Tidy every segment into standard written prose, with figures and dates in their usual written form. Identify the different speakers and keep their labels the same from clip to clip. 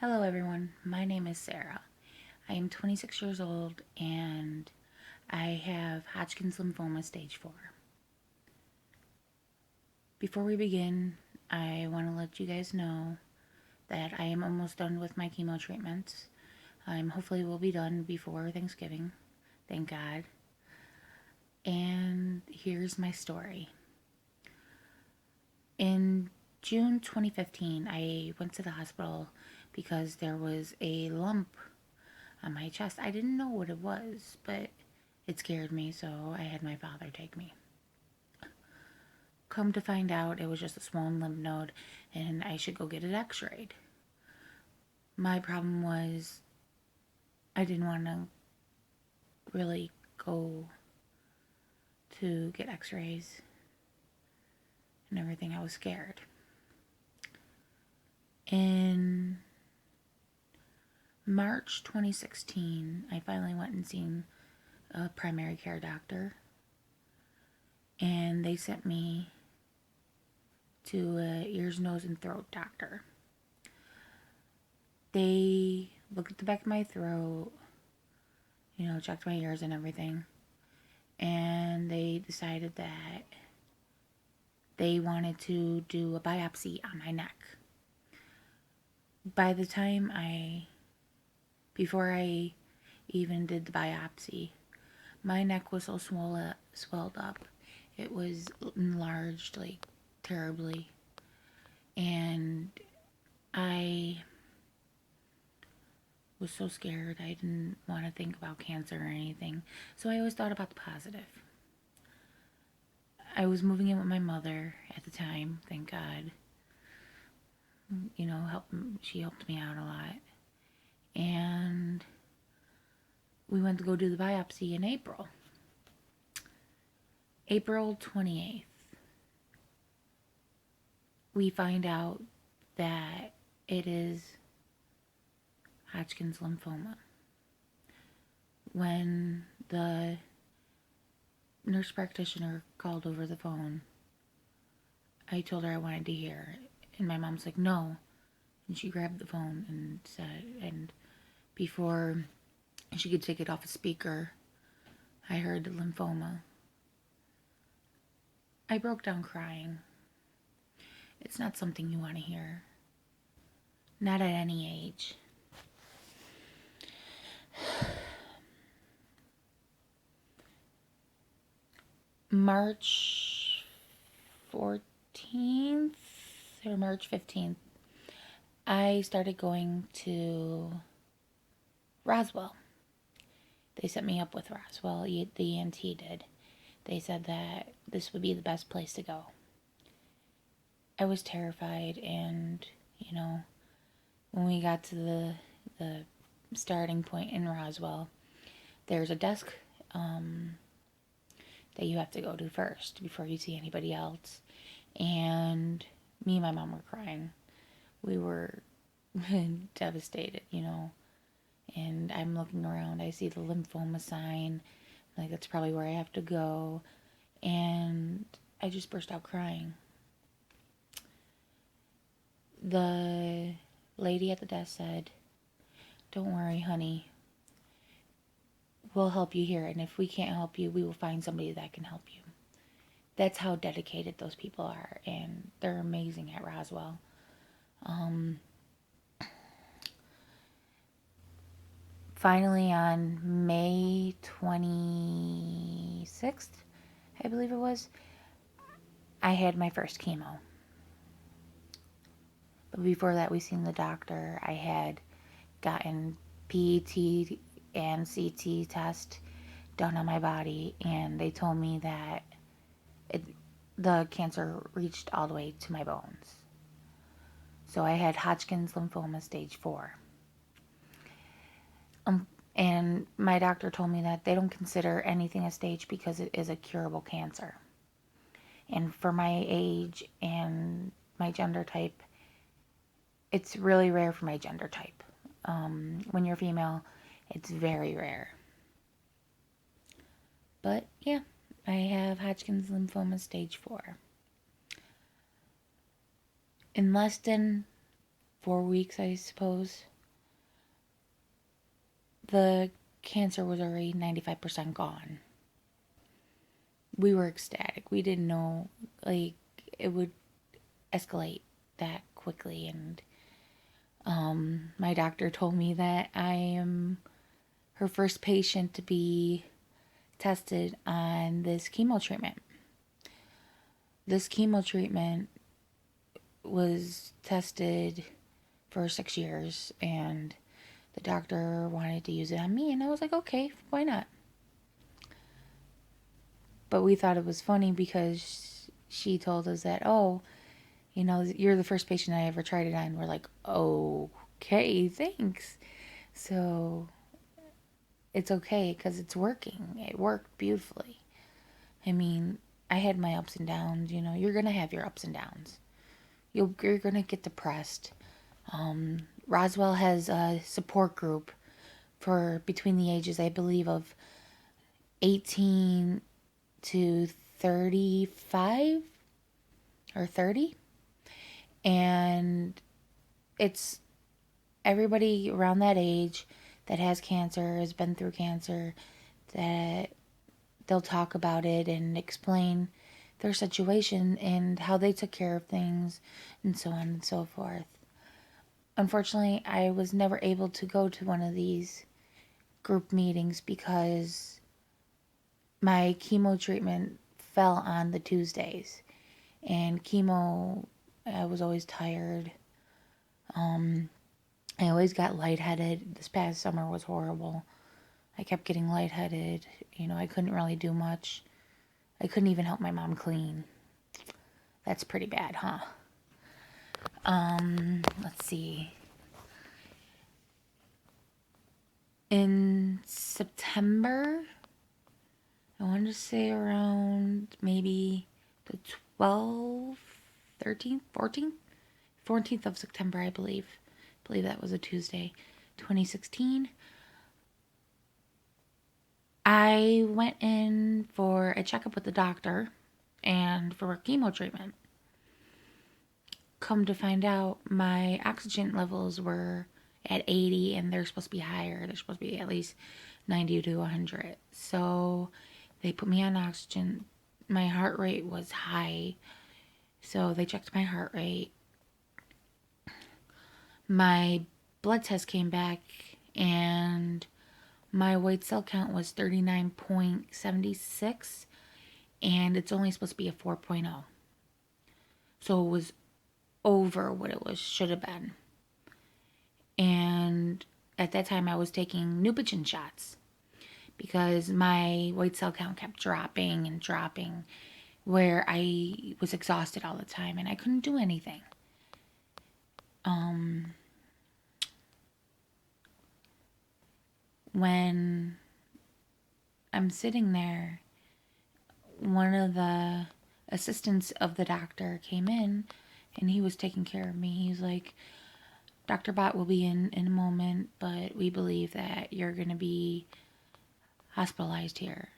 Speaker 1: Hello, everyone. My name is Sarah. I am 26 years old and I have Hodgkin's lymphoma stage 4. Before we begin, I want to let you guys know that I am almost done with my chemo treatments. Hopefully will be done before Thanksgiving. Thank God. And here's my story. In June 2015, I went to the hospital because there was a lump on my chest. I didn't know what it was, but it scared me, so I had my father take me. Come to find out, it was just a swollen lymph node and I should go get it x-rayed. My problem was I didn't want to really go to get x-rays and everything. I was scared. In March 2016, I finally went and seen a primary care doctor, and they sent me to a ears, nose, and throat doctor. They looked at the back of my throat, checked my ears and everything, and they decided that they wanted to do a biopsy on my neck. By the time before I even did the biopsy, my neck was so swelled up. It was enlarged, like, terribly. And I was so scared. I didn't want to think about cancer or anything. So I always thought about the positive. I was moving in with my mother at the time, thank God. She helped me out a lot. And we went to go do the biopsy in April. April 28th. We find out that it is Hodgkin's lymphoma. When the nurse practitioner called over the phone, I told her I wanted to hear it. And my mom's like, no. And she grabbed the phone and said, and before she could take it off a speaker, I heard the lymphoma. I broke down crying. It's not something you want to hear. Not at any age. March 14th or March 15th, I started going to Roswell. They set me up with Roswell, the ENT did. They said that this would be the best place to go. I was terrified, and, when we got to the starting point in Roswell, there's a desk that you have to go to first before you see anybody else. And me and my mom were crying. We were devastated, And I'm looking around. I see the lymphoma sign. Like, that's probably where I have to go. And I just burst out crying. The lady at the desk said, "Don't worry, honey. We'll help you here. And if we can't help you, we will find somebody that can help you." That's how dedicated those people are. And they're amazing at Roswell. Finally, on May 26th, I believe it was, I had my first chemo. But before that, we seen the doctor. I had gotten PET and CT test done on my body, and they told me that the cancer reached all the way to my bones. So I had Hodgkin's lymphoma stage 4. And my doctor told me that they don't consider anything a stage because it is a curable cancer. And for my age and my gender type, it's really rare for my gender type. When you're female, it's very rare. But yeah, I have Hodgkin's lymphoma stage 4. In less than 4 weeks, I suppose, the cancer was already 95% gone. We were ecstatic. We didn't know, like, it would escalate that quickly. And my doctor told me that I am her first patient to be tested on this chemo treatment. This chemo treatment was tested for 6 years, and the doctor wanted to use it on me, and I was like, okay, why not? But we thought it was funny because she told us that, oh, you know, you're the first patient I ever tried it on. We're like, okay, thanks. So it's okay because it's working. It worked beautifully. I mean, I had my ups and downs. You know, you're going to have your ups and downs. You're going to get depressed. Roswell has a support group for between the ages, I believe, of 18 to 35 or 30. And it's everybody around that age that has cancer, has been through cancer, that they'll talk about it and explain their situation and how they took care of things and so on and so forth. Unfortunately, I was never able to go to one of these group meetings because my chemo treatment fell on the Tuesdays. And chemo, I was always tired. I always got lightheaded. This past summer was horrible. I kept getting lightheaded. You know, I couldn't really do much. I couldn't even help my mom clean. That's pretty bad, huh? Let's see. In September, I want to say around maybe the 12th, 13th, 14th? 14th of September, I believe. I believe that was a Tuesday, 2016. I went in for a checkup with the doctor and for chemo treatment. Come to find out, my oxygen levels were at 80 and they're supposed to be higher. They're supposed to be at least 90 to 100. So they put me on oxygen. My heart rate was high. So they checked my heart rate. My blood test came back and my white cell count was 39.76 and it's only supposed to be a 4.0. So it was over what it was should have been. And at that time I was taking Neupogen shots because my white cell count kept dropping and dropping, where I was exhausted all the time and I couldn't do anything. When I'm sitting there, one of the assistants of the doctor came in and he was taking care of me. He was like, Dr. Bott will be in a moment, but we believe that you're going to be hospitalized here.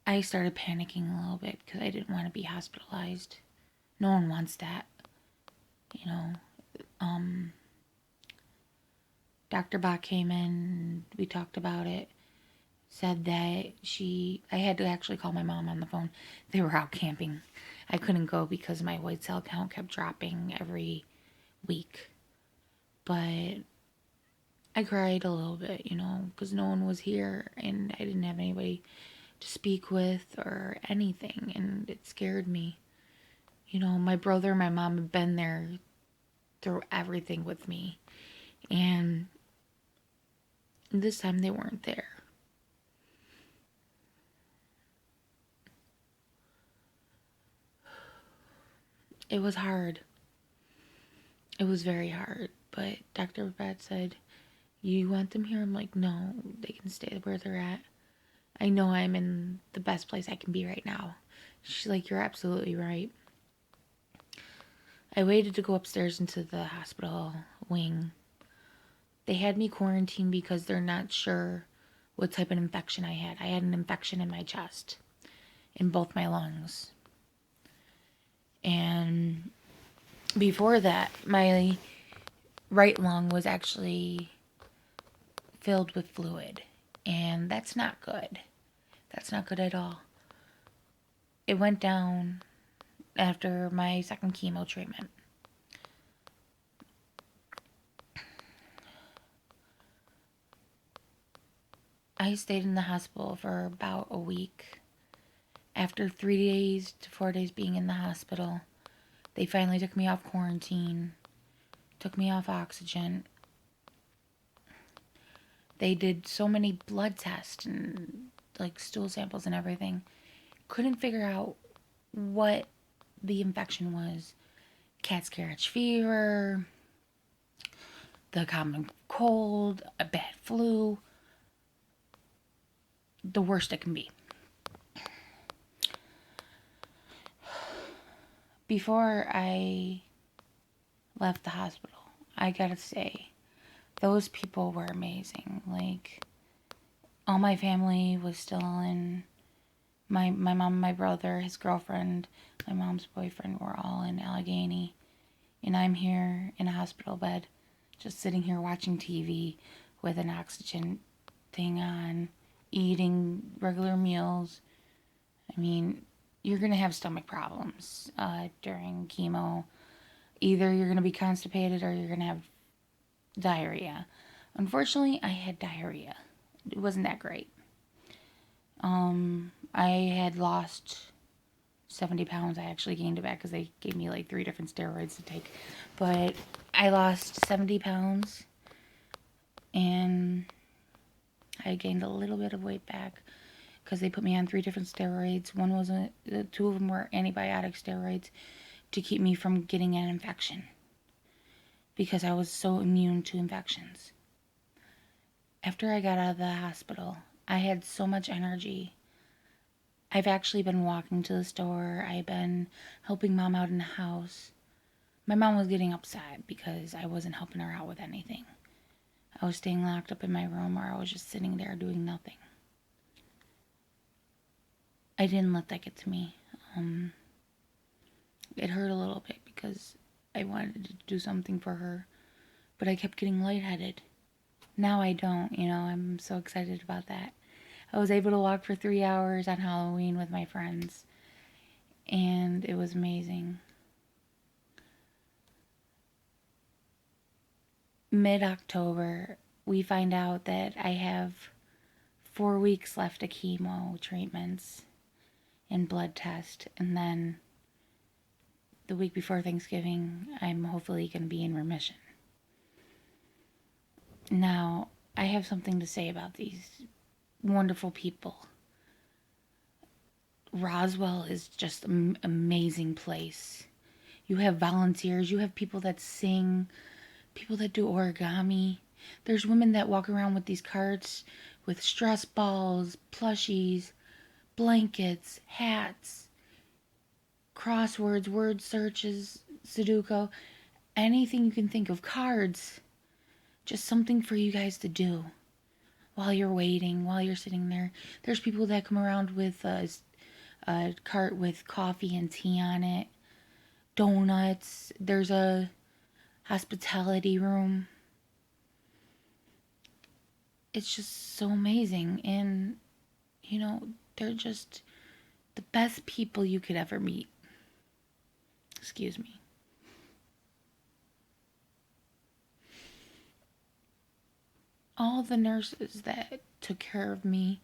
Speaker 1: I started panicking a little bit because I didn't want to be hospitalized. No one wants that, you know. Dr. Bach came in, we talked about it, said that I had to actually call my mom on the phone. They were out camping. I couldn't go because my white cell count kept dropping every week. But I cried a little bit, you know, because no one was here and I didn't have anybody to speak with or anything, and it scared me. You know, my brother and my mom had been there through everything with me, and this time they weren't there. It was hard. It was very hard, but Dr. Bat said, you want them here? I'm like, no, they can stay where they're at. I know I'm in the best place I can be right now. She's like, you're absolutely right. I waited to go upstairs into the hospital wing. They had me quarantined because they're not sure what type of infection I had. I had an infection in my chest, in both my lungs. And before that, my right lung was actually filled with fluid, and that's not good. That's not good at all. It went down after my second chemo treatment. I stayed in the hospital for about a week. After 3 days to 4 days being in the hospital, they finally took me off quarantine, took me off oxygen. They did so many blood tests and like stool samples and everything. Couldn't figure out what the infection was. Cat scratch fever, the common cold, a bad flu, the worst it can be. Before I left the hospital, I gotta say, those people were amazing. Like, all my family was still in, my mom, my brother, his girlfriend, my mom's boyfriend were all in Allegheny. And I'm here in a hospital bed, just sitting here watching TV with an oxygen thing on, eating regular meals. I mean, you're going to have stomach problems during chemo. Either you're going to be constipated or you're going to have diarrhea. Unfortunately, I had diarrhea. It wasn't that great. I had lost 70 pounds. I actually gained it back because they gave me like 3 different steroids to take. But I lost 70 pounds and I gained a little bit of weight back because they put me on 3 different steroids. One was 2 of them were antibiotic steroids to keep me from getting an infection because I was so immune to infections. After I got out of the hospital, I had so much energy. I've actually been walking to the store. I've been helping mom out in the house. My mom was getting upset because I wasn't helping her out with anything. I was staying locked up in my room or I was just sitting there doing nothing. I didn't let that get to me. It hurt a little bit because I wanted to do something for her, but I kept getting lightheaded. Now I don't, I'm so excited about that. I was able to walk for 3 hours on Halloween with my friends, and it was amazing. Mid-October, we find out that I have 4 weeks left of chemo treatments and blood test, and then the week before Thanksgiving, I'm hopefully going to be in remission. Now, I have something to say about these wonderful people. Roswell is just an amazing place. You have volunteers, you have people that sing, people that do origami. There's women that walk around with these carts with stress balls, plushies, blankets, hats, crosswords, word searches, Sudoku, anything you can think of, cards. Just something for you guys to do while you're waiting, while you're sitting there. There's people that come around with a cart with coffee and tea on it, donuts. There's a hospitality room. It's just so amazing. And, they're just the best people you could ever meet. Excuse me. All the nurses that took care of me,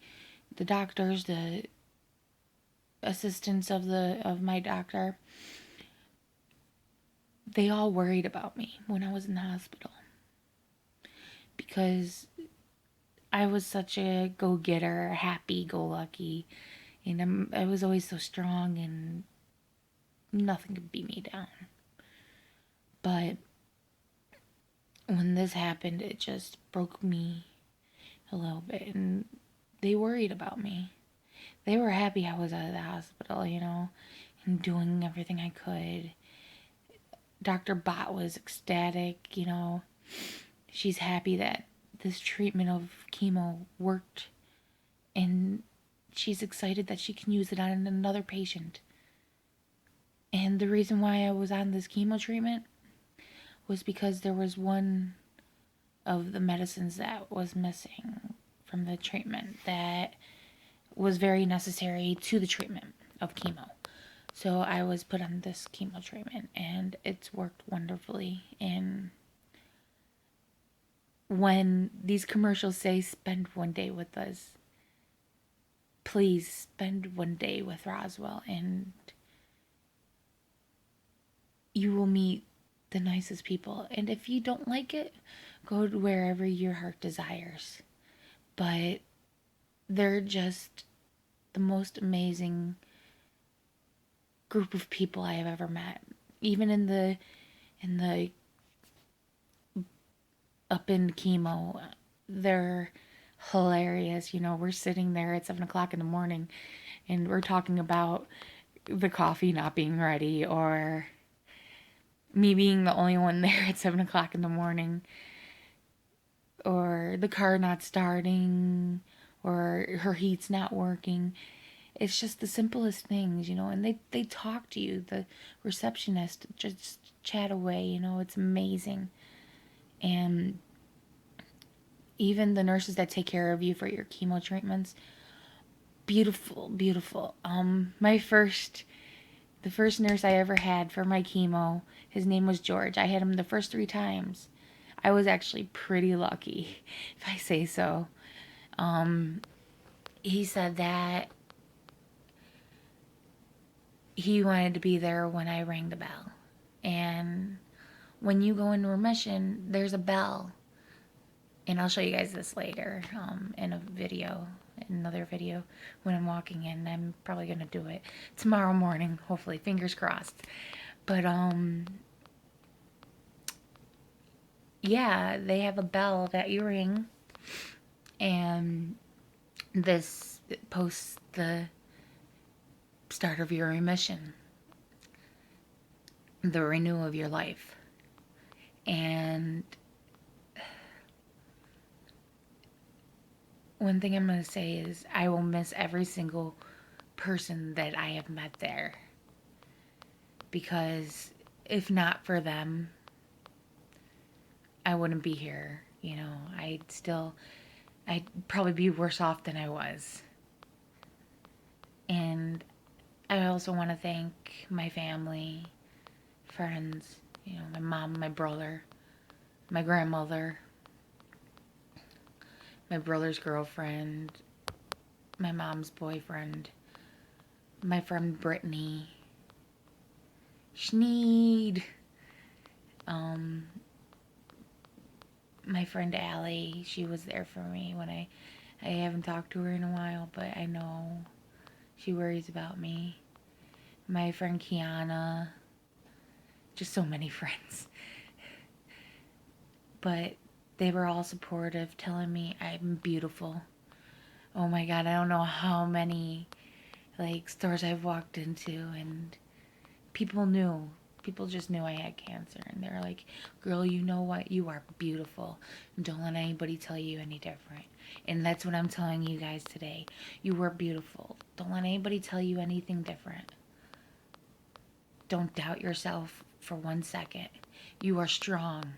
Speaker 1: the doctors, the assistants of my doctor, they all worried about me when I was in the hospital because I was such a go-getter, happy-go-lucky, and I was always so strong and nothing could beat me down. But when this happened, it just broke me a little bit, and they worried about me. They were happy I was out of the hospital, and doing everything I could. Dr. Bott was ecstatic, She's happy that this treatment of chemo worked, and she's excited that she can use it on another patient. And the reason why I was on this chemo treatment was because there was one of the medicines that was missing from the treatment that was very necessary to the treatment of chemo. So I was put on this chemo treatment, and it's worked wonderfully. And when these commercials say spend one day with us, please spend one day with Roswell, and you will meet the nicest people. And if you don't like it, go to wherever your heart desires. But they're just the most amazing group of people I have ever met. Even in the up in chemo, they're hilarious. You know, we're sitting there at 7 o'clock in the morning and we're talking about the coffee not being ready, or me being the only one there at 7 o'clock in the morning, or the car not starting, or her heat's not working. It's just the simplest things, you know, and they talk to you. The receptionist just chat away, you know, it's amazing. And even the nurses that take care of you for your chemo treatments, beautiful, beautiful. The first nurse I ever had for my chemo, his name was George. I had him the first 3 times. I was actually pretty lucky, if I say so. He said that he wanted to be there when I rang the bell. And when you go into remission, there's a bell. And I'll show you guys this later in a video, in another video when I'm walking in. I'm probably going to do it tomorrow morning, hopefully, fingers crossed. But yeah, they have a bell that you ring, and this posts the start of your remission, the renewal of your life. And one thing I'm going to say is I will miss every single person that I have met there, because if not for them, I wouldn't be here. You know, I'd probably be worse off than I was. And I also want to thank my family, friends, you know, my mom, my brother, my grandmother, my brother's girlfriend, my mom's boyfriend, my friend Brittany, Schneed, my friend Allie. She was there for me when I haven't talked to her in a while, but I know she worries about me. My friend Kiana, just so many friends. But they were all supportive, telling me I'm beautiful. Oh my God, I don't know how many stores I've walked into, and people knew. People just knew I had cancer, and they're like, "Girl, you know what? You are beautiful. Don't let anybody tell you any different." And that's what I'm telling you guys today. You are beautiful. Don't let anybody tell you anything different. Don't doubt yourself for 1 second. You are strong.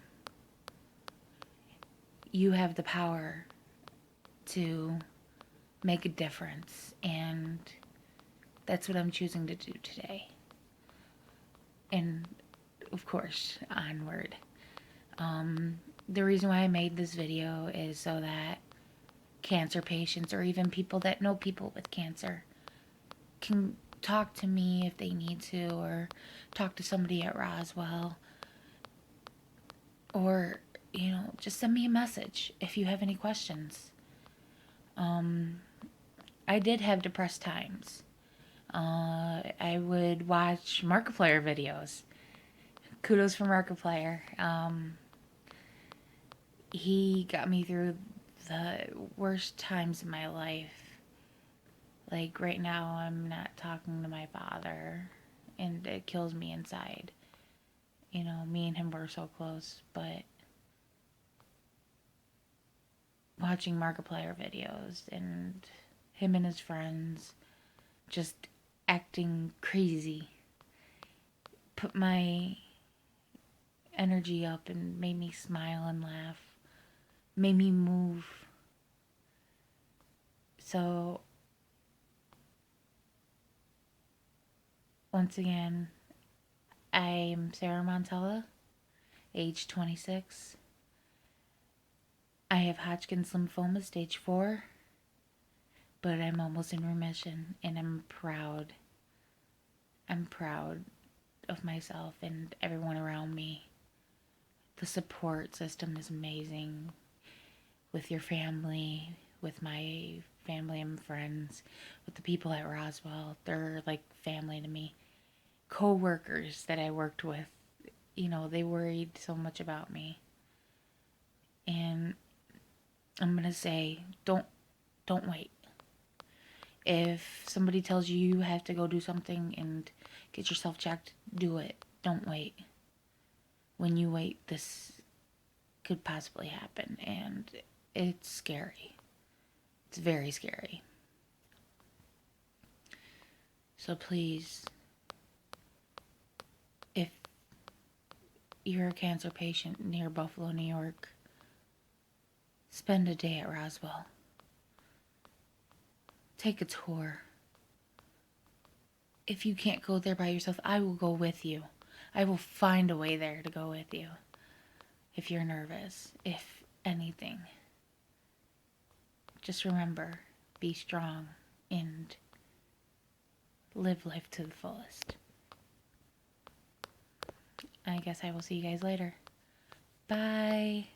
Speaker 1: You have the power to make a difference, and that's what I'm choosing to do today. And of course, onward. The reason why I made this video is so that cancer patients, or even people that know people with cancer, can talk to me if they need to, or talk to somebody at Roswell, or, you know, just send me a message if you have any questions. I did have depressed times. I would watch Markiplier videos. Kudos for Markiplier. He got me through the worst times in my life. Like right now, I'm not talking to my father, and it kills me inside. You know, me and him were so close, but watching Markiplier videos and him and his friends just acting crazy, put my energy up and made me smile and laugh, made me move. So, once again, I'm Sarah Montella, age 26. I have Hodgkin's lymphoma stage 4, but I'm almost in remission, and I'm proud. I'm proud of myself and everyone around me. The support system is amazing with your family, with my family and friends, with the people at Roswell. They're like family to me. Co-workers that I worked with, they worried so much about me. And I'm going to say, don't wait. If somebody tells you you have to go do something and get yourself checked, do it. Don't wait. When you wait, this could possibly happen, and it's scary. It's very scary. So please, if you're a cancer patient near Buffalo, New York, spend a day at Roswell. Take a tour. If you can't go there by yourself, I will go with you. I will find a way there to go with you. If you're nervous, if anything, just remember, be strong and live life to the fullest. I guess I will see you guys later. Bye.